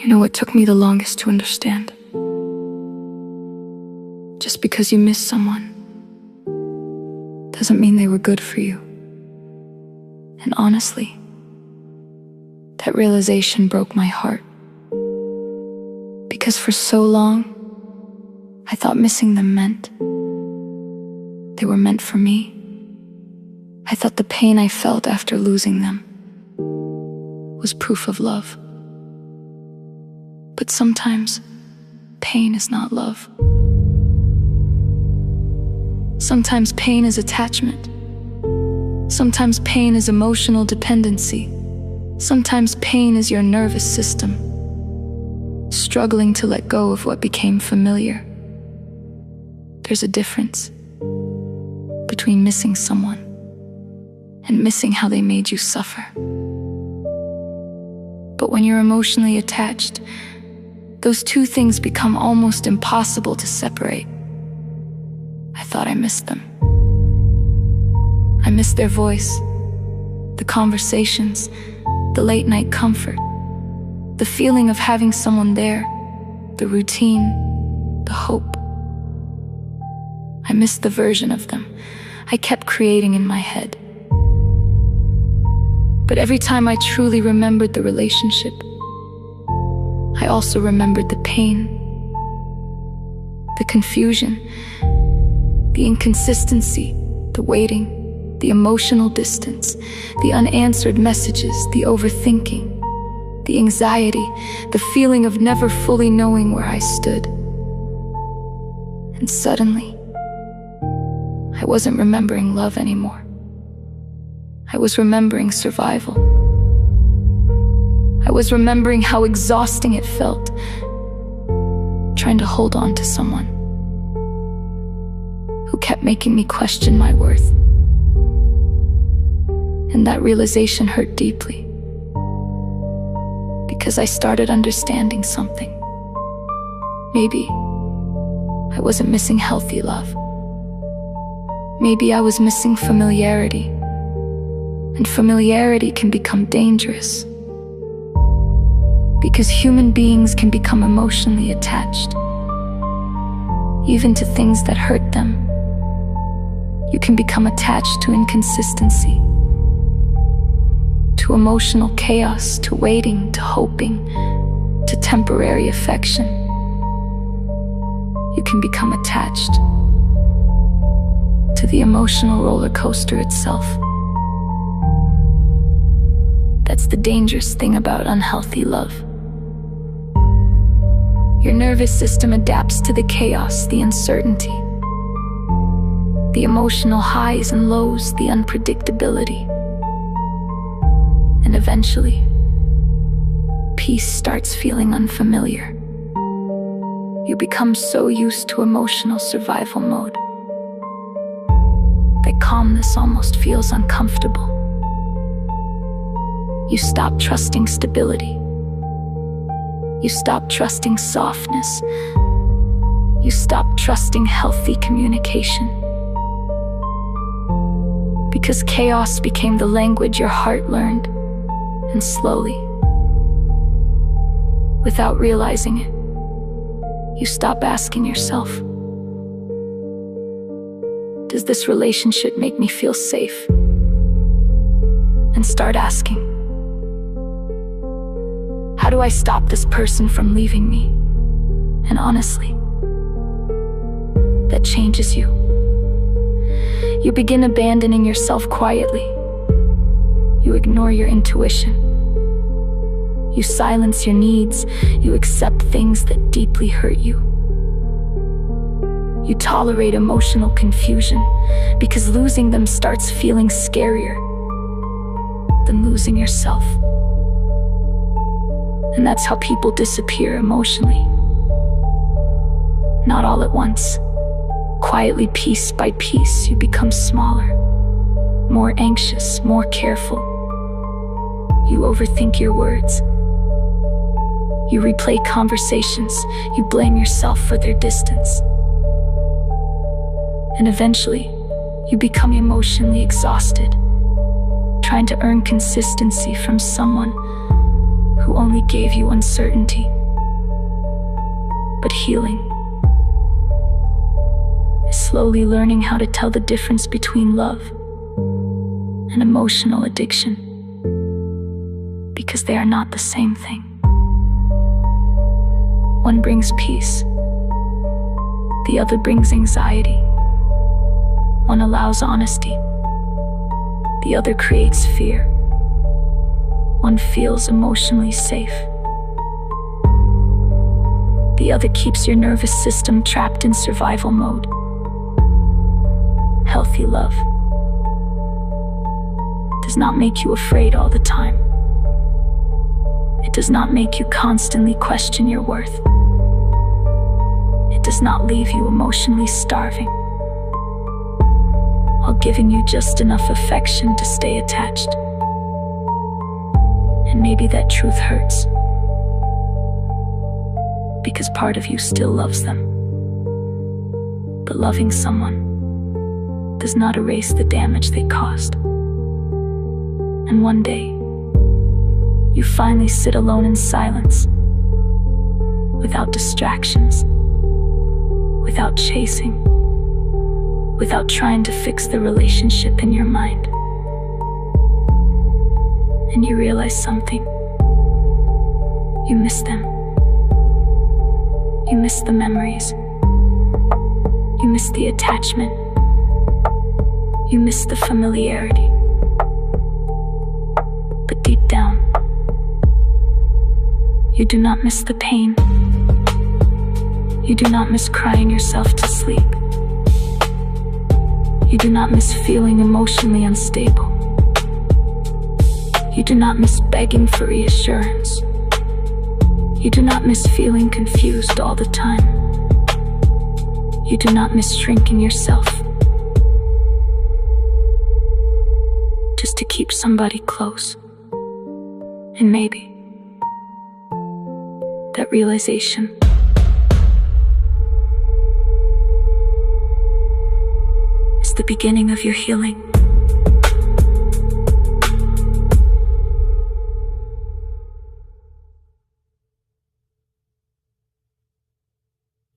You know what took me the longest to understand? Just because you miss someone doesn't mean they were good for you. And honestly, that realization broke my heart. Because for so long, I thought missing them meant they were meant for me. I thought the pain I felt after losing them was proof of love. But sometimes, pain is not love. Sometimes pain is attachment. Sometimes pain is emotional dependency. Sometimes pain is your nervous system, struggling to let go of what became familiar. There's a difference between missing someone and missing how they made you suffer. But when you're emotionally attached, those two things become almost impossible to separate. I thought I missed them. I missed their voice, the conversations, the late night comfort, the feeling of having someone there, the routine, the hope. I missed the version of them I kept creating in my head. But every time I truly remembered the relationship, I also remembered the pain, the confusion, the inconsistency, the waiting, the emotional distance, the unanswered messages, the overthinking, the anxiety, the feeling of never fully knowing where I stood. And suddenly, I wasn't remembering love anymore. I was remembering survival. I was remembering how exhausting it felt, trying to hold on to someone who kept making me question my worth. And that realization hurt deeply, because I started understanding something. Maybe I wasn't missing healthy love. Maybe I was missing familiarity. And familiarity can become dangerous, because human beings can become emotionally attached, even to things that hurt them. You can become attached to inconsistency, to emotional chaos, to waiting, to hoping, to temporary affection. You can become attached to the emotional roller coaster itself. That's the dangerous thing about unhealthy love. Your nervous system adapts to the chaos, the uncertainty, the emotional highs and lows, the unpredictability. And eventually, peace starts feeling unfamiliar. You become so used to emotional survival mode that calmness almost feels uncomfortable. You stop trusting stability. You stop trusting softness. You stop trusting healthy communication. Because chaos became the language your heart learned, and slowly, without realizing it, you stop asking yourself, does this relationship make me feel safe? And start asking, how do I stop this person from leaving me? And honestly, that changes you. You begin abandoning yourself quietly. You ignore your intuition. You silence your needs. You accept things that deeply hurt you. You tolerate emotional confusion because losing them starts feeling scarier than losing yourself. And that's how people disappear emotionally. Not all at once. Quietly, piece by piece, you become smaller, more anxious, more careful. You overthink your words. You replay conversations. You blame yourself for their distance. And eventually, you become emotionally exhausted, trying to earn consistency from someone who only gave you uncertainty. But healing is slowly learning how to tell the difference between love and emotional addiction, because they are not the same thing. One brings peace, the other brings anxiety. One allows honesty, the other creates fear. One feels emotionally safe, the other keeps your nervous system trapped in survival mode. Healthy love does not make you afraid all the time. It does not make you constantly question your worth. It does not leave you emotionally starving, while giving you just enough affection to stay attached. And maybe that truth hurts, because part of you still loves them. But loving someone does not erase the damage they caused. And one day, you finally sit alone in silence, without distractions, without chasing, without trying to fix the relationship in your mind. And you realize something. You miss them. You miss the memories. You miss the attachment. You miss the familiarity. But deep down, you do not miss the pain. You do not miss crying yourself to sleep. You do not miss feeling emotionally unstable. You do not miss begging for reassurance. You do not miss feeling confused all the time. You do not miss shrinking yourself just to keep somebody close. And maybe that realization is the beginning of your healing.